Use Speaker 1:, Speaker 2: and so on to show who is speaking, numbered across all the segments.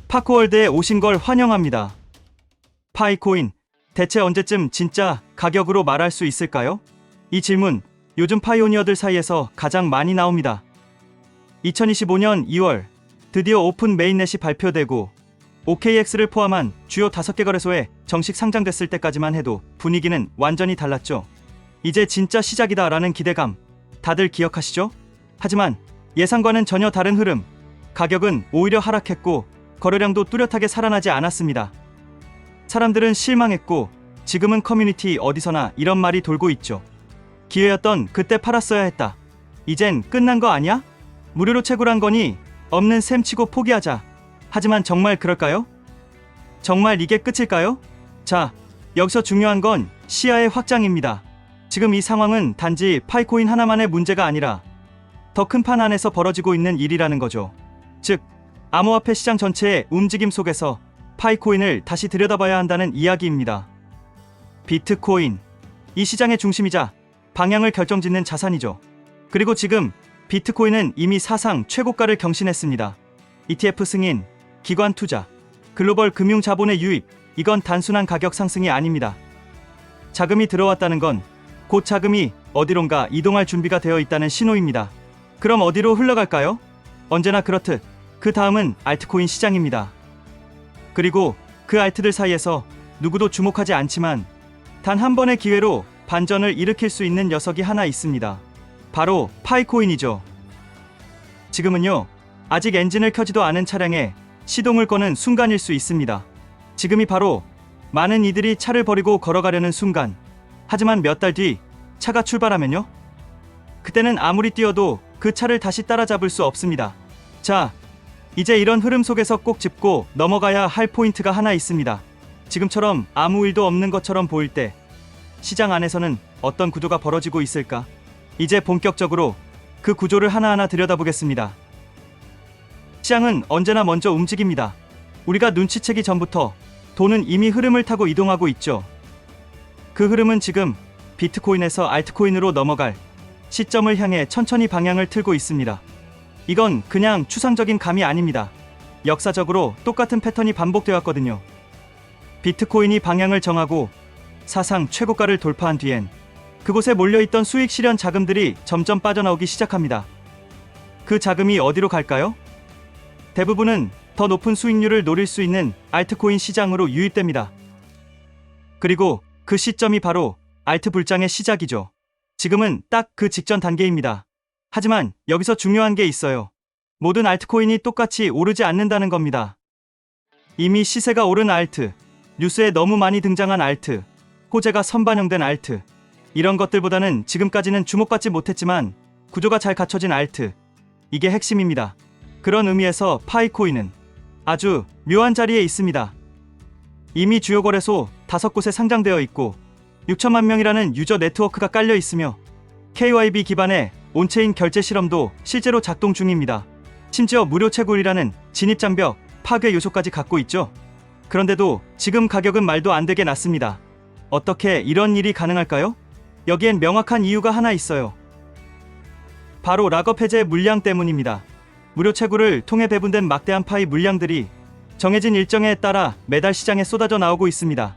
Speaker 1: 파코월드에 오신 걸 환영합니다. 파이코인, 대체 언제쯤 진짜 가격으로 말할 수 있을까요? 이 질문, 요즘 파이오니어들 사이에서 가장 많이 나옵니다. 2025년 2월, 드디어 오픈 메인넷이 발표되고 OKX를 포함한 주요 5개 거래소에 정식 상장됐을 때까지만 해도 분위기는 완전히 달랐죠. 이제 진짜 시작이다라는 기대감, 다들 기억하시죠? 하지만 예상과는 전혀 다른 흐름, 가격은 오히려 하락했고 거래량도 뚜렷하게 살아나지 않았습니다. 사람들은 실망했고 지금은 커뮤니티 어디서나 이런 말이 돌고 있죠. 기회였던 그때 팔았어야 했다. 이젠 끝난 거 아니야? 무료로 채굴한 거니 없는 셈 치고 포기하자. 하지만 정말 그럴까요? 정말 이게 끝일까요? 자, 여기서 중요한 건 시야의 확장입니다. 지금 이 상황은 단지 파이코인 하나만의 문제가 아니라 더 큰 판 안에서 벌어지고 있는 일이라는 거죠. 즉, 암호화폐 시장 전체의 움직임 속에서 파이코인을 다시 들여다봐야 한다는 이야기입니다. 비트코인, 이 시장의 중심이자 방향을 결정짓는 자산이죠. 그리고 지금 비트코인은 이미 사상 최고가를 경신했습니다. ETF 승인, 기관 투자, 글로벌 금융 자본의 유입, 이건 단순한 가격 상승이 아닙니다. 자금이 들어왔다는 건 곧 자금이 어디론가 이동할 준비가 되어 있다는 신호입니다. 그럼 어디로 흘러갈까요? 언제나 그렇듯 그 다음은 알트코인 시장입니다. 그리고 그 알트들 사이에서 누구도 주목하지 않지만 단 한 번의 기회로 반전을 일으킬 수 있는 녀석이 하나 있습니다. 바로 파이코인이죠. 지금은요, 아직 엔진을 켜지도 않은 차량에 시동을 거는 순간일 수 있습니다. 지금이 바로 많은 이들이 차를 버리고 걸어가려는 순간. 하지만 몇 달 뒤 차가 출발하면요, 그때는 아무리 뛰어도 그 차를 다시 따라잡을 수 없습니다. 자, 이제 이런 흐름 속에서 꼭 짚고 넘어가야 할 포인트가 하나 있습니다. 지금처럼 아무 일도 없는 것처럼 보일 때 시장 안에서는 어떤 구조가 벌어지고 있을까? 이제 본격적으로 그 구조를 하나하나 들여다보겠습니다. 시장은 언제나 먼저 움직입니다. 우리가 눈치채기 전부터 돈은 이미 흐름을 타고 이동하고 있죠. 그 흐름은 지금 비트코인에서 알트코인으로 넘어갈 시점을 향해 천천히 방향을 틀고 있습니다. 이건 그냥 추상적인 감이 아닙니다. 역사적으로 똑같은 패턴이 반복되었거든요. 비트코인이 방향을 정하고 사상 최고가를 돌파한 뒤엔 그곳에 몰려있던 수익 실현 자금들이 점점 빠져나오기 시작합니다. 그 자금이 어디로 갈까요? 대부분은 더 높은 수익률을 노릴 수 있는 알트코인 시장으로 유입됩니다. 그리고 그 시점이 바로 알트 불장의 시작이죠. 지금은 딱 그 직전 단계입니다. 하지만 여기서 중요한 게 있어요. 모든 알트코인이 똑같이 오르지 않는다는 겁니다. 이미 시세가 오른 알트, 뉴스에 너무 많이 등장한 알트, 호재가 선반영된 알트, 이런 것들보다는 지금까지는 주목받지 못했지만 구조가 잘 갖춰진 알트, 이게 핵심입니다. 그런 의미에서 파이코인은 아주 묘한 자리에 있습니다. 이미 주요 거래소 5곳에 상장되어 있고 6천만 명이라는 유저 네트워크가 깔려 있으며 KYB 기반의 온체인 결제 실험도 실제로 작동 중입니다. 심지어 무료 채굴이라는 진입장벽, 파괴 요소까지 갖고 있죠. 그런데도 지금 가격은 말도 안 되게 낮습니다. 어떻게 이런 일이 가능할까요? 여기엔 명확한 이유가 하나 있어요. 바로 락업 해제 물량 때문입니다. 무료 채굴을 통해 배분된 막대한 파이 물량들이 정해진 일정에 따라 매달 시장에 쏟아져 나오고 있습니다.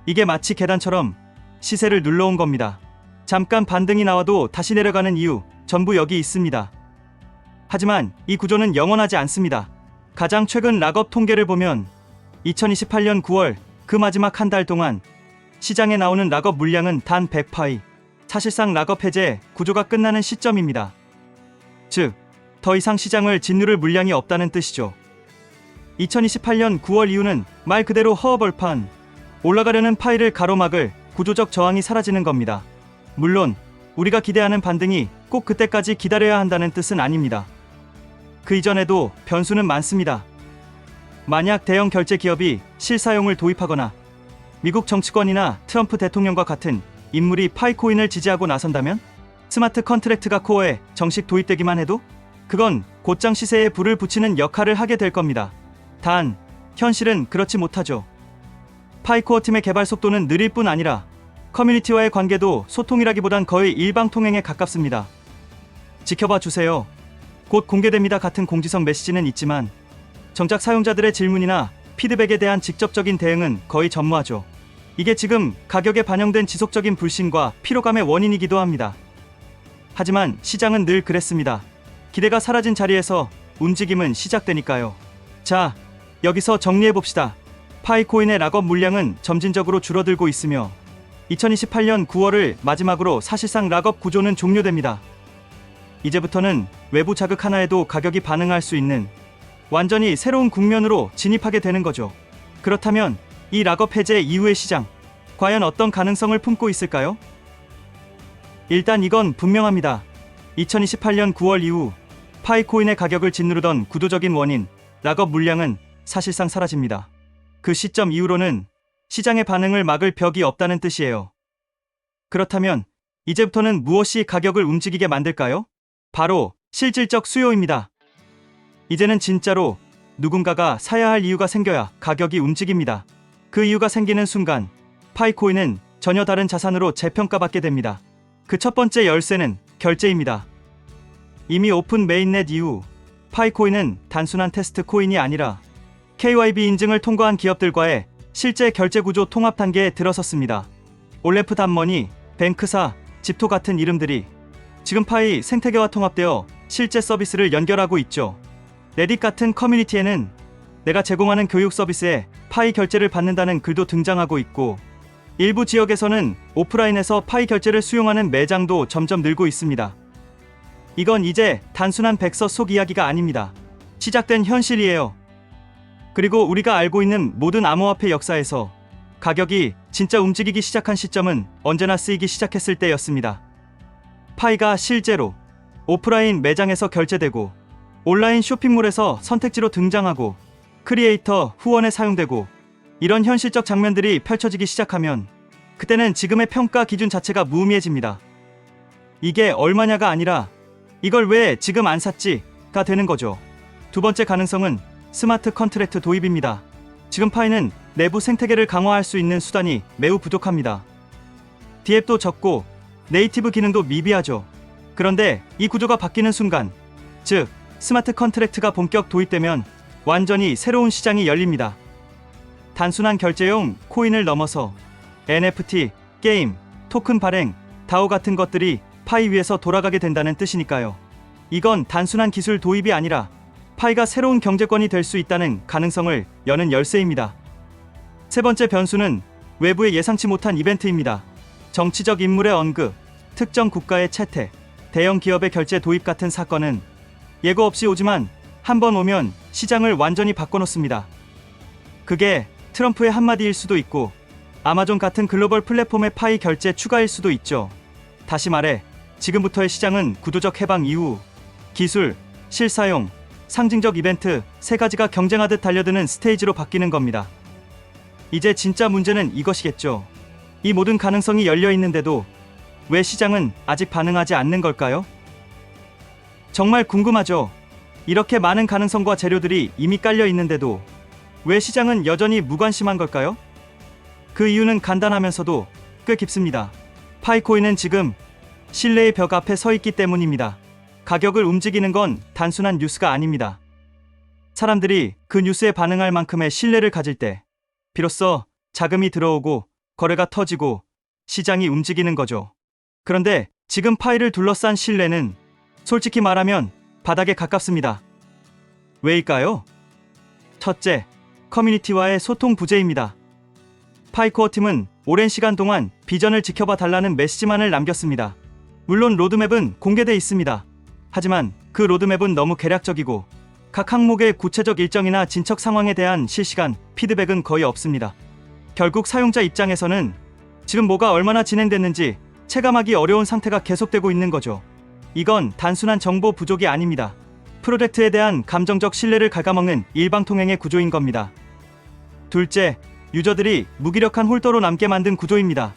Speaker 1: 이게 마치 계단처럼 시세를 눌러온 겁니다. 잠깐 반등이 나와도 다시 내려가는 이유, 전부 여기 있습니다. 하지만 이 구조는 영원하지 않습니다. 가장 최근 락업 통계를 보면 2028년 9월 그 마지막 한 달 동안 시장에 나오는 락업 물량은 단 100파이, 사실상 락업 해제 구조가 끝나는 시점입니다. 즉, 더 이상 시장을 짓누를 물량이 없다는 뜻이죠. 2028년 9월 이후는 말 그대로 허허벌판, 올라가려는 파이를 가로막을 구조적 저항이 사라지는 겁니다. 물론 우리가 기대하는 반등이 꼭 그때까지 기다려야 한다는 뜻은 아닙니다. 그 이전에도 변수는 많습니다. 만약 대형 결제 기업이 실사용을 도입하거나 미국 정치권이나 트럼프 대통령과 같은 인물이 파이코인을 지지하고 나선다면, 스마트 컨트랙트가 코어에 정식 도입되기만 해도 그건 곧장 시세에 불을 붙이는 역할을 하게 될 겁니다. 단, 현실은 그렇지 못하죠. 파이코어 팀의 개발 속도는 느릴 뿐 아니라 커뮤니티와의 관계도 소통이라기보단 거의 일방통행에 가깝습니다. 지켜봐 주세요. 곧 공개됩니다 같은 공지성 메시지는 있지만 정작 사용자들의 질문이나 피드백에 대한 직접적인 대응은 거의 전무하죠. 이게 지금 가격에 반영된 지속적인 불신과 피로감의 원인이기도 합니다. 하지만 시장은 늘 그랬습니다. 기대가 사라진 자리에서 움직임은 시작되니까요. 자, 여기서 정리해봅시다. 파이코인의 락업 물량은 점진적으로 줄어들고 있으며 2028년 9월을 마지막으로 사실상 락업 구조는 종료됩니다. 이제부터는 외부 자극 하나에도 가격이 반응할 수 있는 완전히 새로운 국면으로 진입하게 되는 거죠. 그렇다면 이 락업 해제 이후의 시장, 과연 어떤 가능성을 품고 있을까요? 일단 이건 분명합니다. 2028년 9월 이후 파이코인의 가격을 짓누르던 구조적인 원인, 락업 물량은 사실상 사라집니다. 그 시점 이후로는 시장의 반응을 막을 벽이 없다는 뜻이에요. 그렇다면 이제부터는 무엇이 가격을 움직이게 만들까요? 바로 실질적 수요입니다. 이제는 진짜로 누군가가 사야 할 이유가 생겨야 가격이 움직입니다. 그 이유가 생기는 순간 파이코인은 전혀 다른 자산으로 재평가받게 됩니다. 그 첫 번째 열쇠는 결제입니다. 이미 오픈 메인넷 이후 파이코인은 단순한 테스트 코인이 아니라 KYB 인증을 통과한 기업들과의 실제 결제 구조 통합 단계에 들어섰습니다. 올레프 단머니, 뱅크사, 집토 같은 이름들이 지금 파이 생태계와 통합되어 실제 서비스를 연결하고 있죠. 레딧 같은 커뮤니티에는 내가 제공하는 교육 서비스에 파이 결제를 받는다는 글도 등장하고 있고, 일부 지역에서는 오프라인에서 파이 결제를 수용하는 매장도 점점 늘고 있습니다. 이건 이제 단순한 백서 속 이야기가 아닙니다. 시작된 현실이에요. 그리고 우리가 알고 있는 모든 암호화폐 역사에서 가격이 진짜 움직이기 시작한 시점은 언제나 쓰이기 시작했을 때였습니다. 파이가 실제로 오프라인 매장에서 결제되고 온라인 쇼핑몰에서 선택지로 등장하고 크리에이터 후원에 사용되고 이런 현실적 장면들이 펼쳐지기 시작하면 그때는 지금의 평가 기준 자체가 무의미해집니다. 이게 얼마냐가 아니라 이걸 왜 지금 안 샀지가 되는 거죠. 두 번째 가능성은 스마트 컨트랙트 도입입니다. 지금 파이는 내부 생태계를 강화할 수 있는 수단이 매우 부족합니다. 디앱도 적고 네이티브 기능도 미비하죠. 그런데 이 구조가 바뀌는 순간, 즉 스마트 컨트랙트가 본격 도입되면 완전히 새로운 시장이 열립니다. 단순한 결제용 코인을 넘어서 NFT, 게임, 토큰 발행, 다오 같은 것들이 파이 위에서 돌아가게 된다는 뜻이니까요. 이건 단순한 기술 도입이 아니라 파이가 새로운 경제권이 될 수 있다는 가능성을 여는 열쇠입니다. 세 번째 변수는 외부의 예상치 못한 이벤트입니다. 정치적 인물의 언급, 특정 국가의 채택, 대형 기업의 결제 도입 같은 사건은 예고 없이 오지만 한번 오면 시장을 완전히 바꿔놓습니다. 그게 트럼프의 한마디일 수도 있고 아마존 같은 글로벌 플랫폼의 파이 결제 추가일 수도 있죠. 다시 말해 지금부터의 시장은 구도적 해방 이후 기술, 실사용, 상징적 이벤트 세 가지가 경쟁하듯 달려드는 스테이지로 바뀌는 겁니다. 이제 진짜 문제는 이것이겠죠. 이 모든 가능성이 열려 있는데도 왜 시장은 아직 반응하지 않는 걸까요? 정말 궁금하죠. 이렇게 많은 가능성과 재료들이 이미 깔려 있는데도 왜 시장은 여전히 무관심한 걸까요? 그 이유는 간단하면서도 꽤 깊습니다. 파이코인은 지금 신뢰의 벽 앞에 서 있기 때문입니다. 가격을 움직이는 건 단순한 뉴스가 아닙니다. 사람들이 그 뉴스에 반응할 만큼의 신뢰를 가질 때 비로소 자금이 들어오고 거래가 터지고 시장이 움직이는 거죠. 그런데 지금 파이를 둘러싼 신뢰는 솔직히 말하면 바닥에 가깝습니다. 왜일까요? 첫째, 커뮤니티와의 소통 부재입니다. 파이코어 팀은 오랜 시간 동안 비전을 지켜봐 달라는 메시지만을 남겼습니다. 물론 로드맵은 공개돼 있습니다. 하지만 그 로드맵은 너무 개략적이고 각 항목의 구체적 일정이나 진척 상황에 대한 실시간 피드백은 거의 없습니다. 결국 사용자 입장에서는 지금 뭐가 얼마나 진행됐는지 체감하기 어려운 상태가 계속되고 있는 거죠. 이건 단순한 정보 부족이 아닙니다. 프로젝트에 대한 감정적 신뢰를 갉아먹는 일방통행의 구조인 겁니다. 둘째, 유저들이 무기력한 홀더로 남게 만든 구조입니다.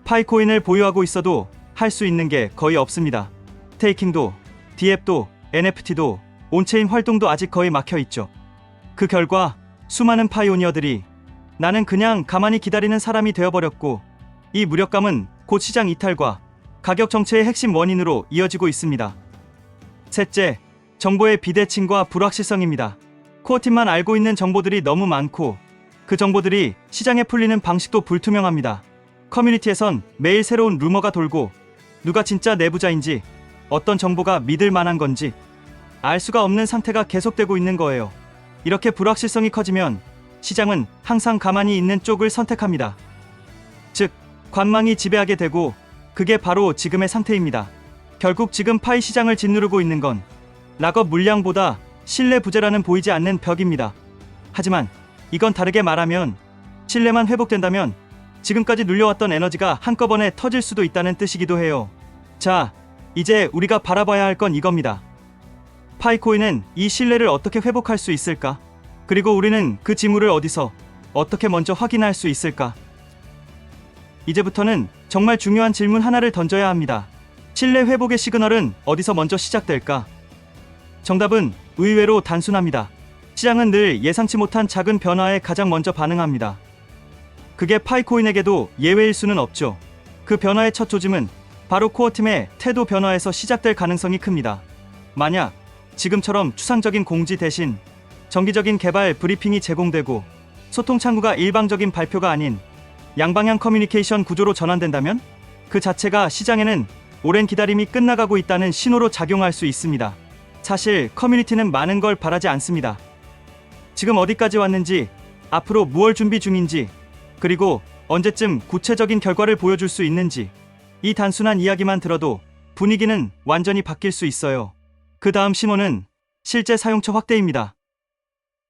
Speaker 1: 파이코인을 보유하고 있어도 할 수 있는 게 거의 없습니다. 스테이킹도, 디앱도, NFT도, 온체인 활동도 아직 거의 막혀있죠. 그 결과 수많은 파이오니어들이 나는 그냥 가만히 기다리는 사람이 되어버렸고, 이 무력감은 곧 시장 이탈과 가격 정체의 핵심 원인으로 이어지고 있습니다. 셋째, 정보의 비대칭과 불확실성입니다. 코어팀만 알고 있는 정보들이 너무 많고 그 정보들이 시장에 풀리는 방식도 불투명합니다. 커뮤니티에선 매일 새로운 루머가 돌고 누가 진짜 내부자인지 어떤 정보가 믿을 만한 건지 알 수가 없는 상태가 계속되고 있는 거예요. 이렇게 불확실성이 커지면 시장은 항상 가만히 있는 쪽을 선택합니다. 즉, 관망이 지배하게 되고 그게 바로 지금의 상태입니다. 결국 지금 파이 시장을 짓누르고 있는 건 락업 물량보다 신뢰 부재라는 보이지 않는 벽입니다. 하지만 이건 다르게 말하면 신뢰만 회복된다면 지금까지 눌려왔던 에너지가 한꺼번에 터질 수도 있다는 뜻이기도 해요. 자, 이제 우리가 바라봐야 할 건 이겁니다. 파이코인은 이 신뢰를 어떻게 회복할 수 있을까? 그리고 우리는 그 징후를 어디서 어떻게 먼저 확인할 수 있을까? 이제부터는 정말 중요한 질문 하나를 던져야 합니다. 신뢰 회복의 시그널은 어디서 먼저 시작될까? 정답은 의외로 단순합니다. 시장은 늘 예상치 못한 작은 변화에 가장 먼저 반응합니다. 그게 파이코인에게도 예외일 수는 없죠. 그 변화의 첫 조짐은 바로 코어팀의 태도 변화에서 시작될 가능성이 큽니다. 만약 지금처럼 추상적인 공지 대신 정기적인 개발 브리핑이 제공되고 소통 창구가 일방적인 발표가 아닌 양방향 커뮤니케이션 구조로 전환된다면 그 자체가 시장에는 오랜 기다림이 끝나가고 있다는 신호로 작용할 수 있습니다. 사실 커뮤니티는 많은 걸 바라지 않습니다. 지금 어디까지 왔는지, 앞으로 무얼 준비 중인지, 그리고 언제쯤 구체적인 결과를 보여줄 수 있는지, 이 단순한 이야기만 들어도 분위기는 완전히 바뀔 수 있어요. 그 다음 신호는 실제 사용처 확대입니다.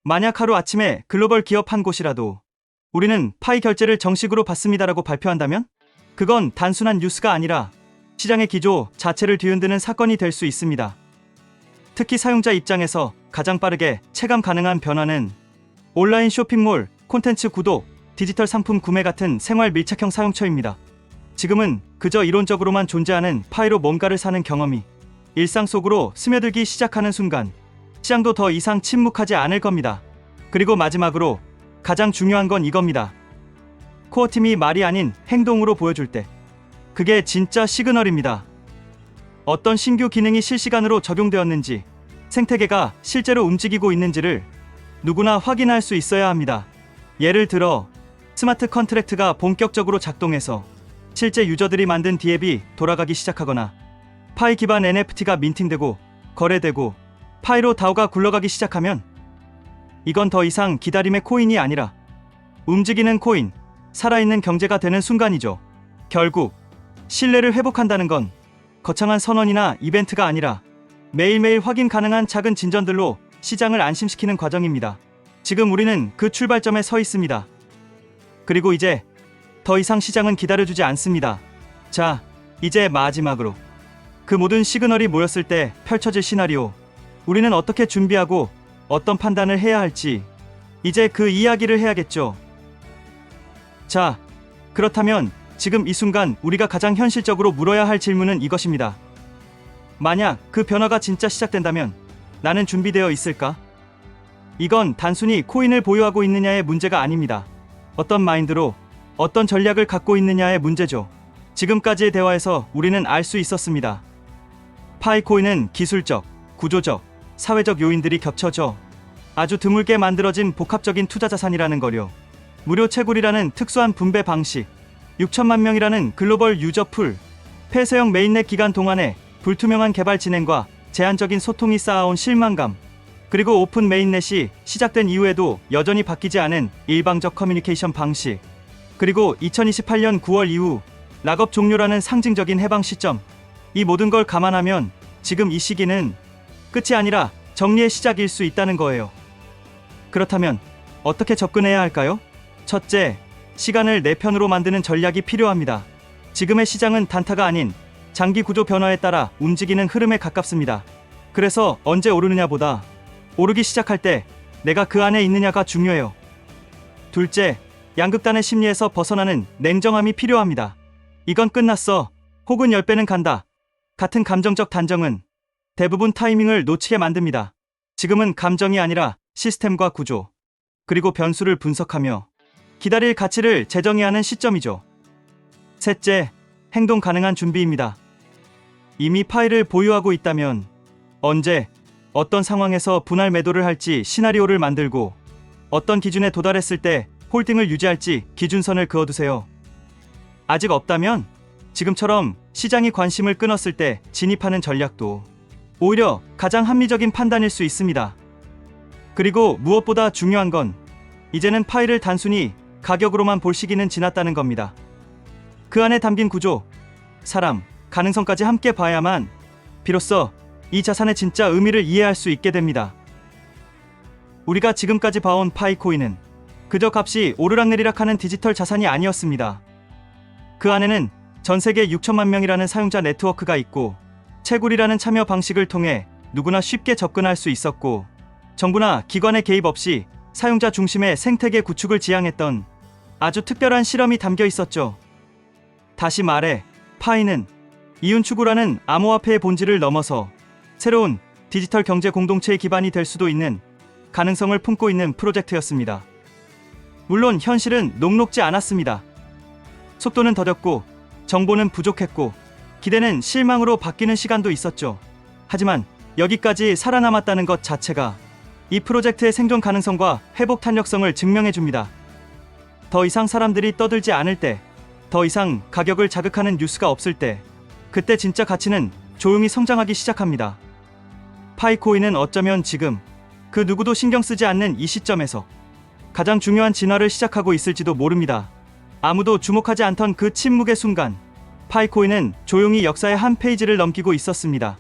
Speaker 1: 만약 하루 아침에 글로벌 기업 한 곳이라도 우리는 파이 결제를 정식으로 받습니다라고 발표한다면 그건 단순한 뉴스가 아니라 시장의 기조 자체를 뒤흔드는 사건이 될 수 있습니다. 특히 사용자 입장에서 가장 빠르게 체감 가능한 변화는 온라인 쇼핑몰, 콘텐츠 구독, 디지털 상품 구매 같은 생활 밀착형 사용처입니다. 지금은 그저 이론적으로만 존재하는 파이로 뭔가를 사는 경험이 일상 속으로 스며들기 시작하는 순간 시장도 더 이상 침묵하지 않을 겁니다. 그리고 마지막으로 가장 중요한 건 이겁니다. 코어팀이 말이 아닌 행동으로 보여줄 때 그게 진짜 시그널입니다. 어떤 신규 기능이 실시간으로 적용되었는지, 생태계가 실제로 움직이고 있는지를 누구나 확인할 수 있어야 합니다. 예를 들어 스마트 컨트랙트가 본격적으로 작동해서 실제 유저들이 만든 디앱이 돌아가기 시작하거나 파이 기반 NFT가 민팅되고 거래되고 파이로 다오가 굴러가기 시작하면 이건 더 이상 기다림의 코인이 아니라 움직이는 코인, 살아있는 경제가 되는 순간이죠. 결국 신뢰를 회복한다는 건 거창한 선언이나 이벤트가 아니라 매일매일 확인 가능한 작은 진전들로 시장을 안심시키는 과정입니다. 지금 우리는 그 출발점에 서 있습니다. 그리고 이제 더 이상 시장은 기다려주지 않습니다. 자, 이제 마지막으로 그 모든 시그널이 모였을 때 펼쳐질 시나리오, 우리는 어떻게 준비하고 어떤 판단을 해야 할지 이제 그 이야기를 해야겠죠. 자, 그렇다면 지금 이 순간 우리가 가장 현실적으로 물어야 할 질문은 이것입니다. 만약 그 변화가 진짜 시작된다면 나는 준비되어 있을까? 이건 단순히 코인을 보유하고 있느냐의 문제가 아닙니다. 어떤 마인드로, 어떤 전략을 갖고 있느냐의 문제죠. 지금까지의 대화에서 우리는 알 수 있었습니다. 파이코인은 기술적, 구조적, 사회적 요인들이 겹쳐져 아주 드물게 만들어진 복합적인 투자 자산이라는 거요. 무료 채굴이라는 특수한 분배 방식, 6천만 명이라는 글로벌 유저 풀, 폐쇄형 메인넷 기간 동안에 불투명한 개발 진행과 제한적인 소통이 쌓아온 실망감, 그리고 오픈 메인넷이 시작된 이후에도 여전히 바뀌지 않은 일방적 커뮤니케이션 방식, 그리고 2028년 9월 이후 락업 종료라는 상징적인 해방 시점, 이 모든 걸 감안하면 지금 이 시기는 끝이 아니라 정리의 시작일 수 있다는 거예요. 그렇다면 어떻게 접근해야 할까요? 첫째, 시간을 내 편으로 만드는 전략이 필요합니다. 지금의 시장은 단타가 아닌 장기 구조 변화에 따라 움직이는 흐름에 가깝습니다. 그래서 언제 오르느냐보다 오르기 시작할 때 내가 그 안에 있느냐가 중요해요. 둘째, 양극단의 심리에서 벗어나는 냉정함이 필요합니다. 이건 끝났어, 혹은 10배는 간다 같은 감정적 단정은 대부분 타이밍을 놓치게 만듭니다. 지금은 감정이 아니라 시스템과 구조, 그리고 변수를 분석하며 기다릴 가치를 재정해야 하는 시점이죠. 셋째, 행동 가능한 준비입니다. 이미 파일을 보유하고 있다면 언제, 어떤 상황에서 분할 매도를 할지 시나리오를 만들고 어떤 기준에 도달했을 때 홀딩을 유지할지 기준선을 그어두세요. 아직 없다면 지금처럼 시장이 관심을 끊었을 때 진입하는 전략도 오히려 가장 합리적인 판단일 수 있습니다. 그리고 무엇보다 중요한 건 이제는 파이를 단순히 가격으로만 볼 시기는 지났다는 겁니다. 그 안에 담긴 구조, 사람, 가능성까지 함께 봐야만 비로소 이 자산의 진짜 의미를 이해할 수 있게 됩니다. 우리가 지금까지 봐온 파이코인은 그저 값이 오르락내리락하는 디지털 자산이 아니었습니다. 그 안에는 전 세계 6천만 명이라는 사용자 네트워크가 있고 채굴이라는 참여 방식을 통해 누구나 쉽게 접근할 수 있었고 정부나 기관의 개입 없이 사용자 중심의 생태계 구축을 지향했던 아주 특별한 실험이 담겨 있었죠. 다시 말해 파이는 이윤 추구라는 암호화폐의 본질을 넘어서 새로운 디지털 경제 공동체의 기반이 될 수도 있는 가능성을 품고 있는 프로젝트였습니다. 물론 현실은 녹록지 않았습니다. 속도는 더뎠고 정보는 부족했고 기대는 실망으로 바뀌는 시간도 있었죠. 하지만 여기까지 살아남았다는 것 자체가 이 프로젝트의 생존 가능성과 회복 탄력성을 증명해줍니다. 더 이상 사람들이 떠들지 않을 때, 더 이상 가격을 자극하는 뉴스가 없을 때, 그때 진짜 가치는 조용히 성장하기 시작합니다. 파이코인은 어쩌면 지금 그 누구도 신경 쓰지 않는 이 시점에서 가장 중요한 진화를 시작하고 있을지도 모릅니다. 아무도 주목하지 않던 그 침묵의 순간, 파이코인은 조용히 역사의 한 페이지를 넘기고 있었습니다.